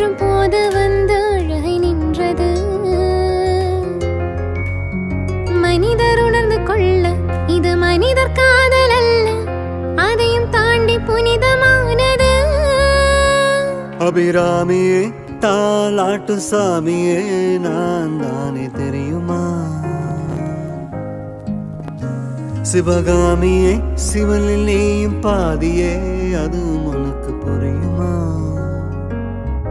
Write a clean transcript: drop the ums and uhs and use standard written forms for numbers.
தோன்றும் போது வந்து அழகை நின்றது. மனிதர் உணர்ந்து கொள்ள இது மனிதர் காதல் அல்ல, அதையும் தாண்டி புனிதமானது. அபிராமியே தாலாட்டு சாமியே நான் தானே தெரியுமா? சிவகாமியே சிவனில் நீயும் பாதியே அது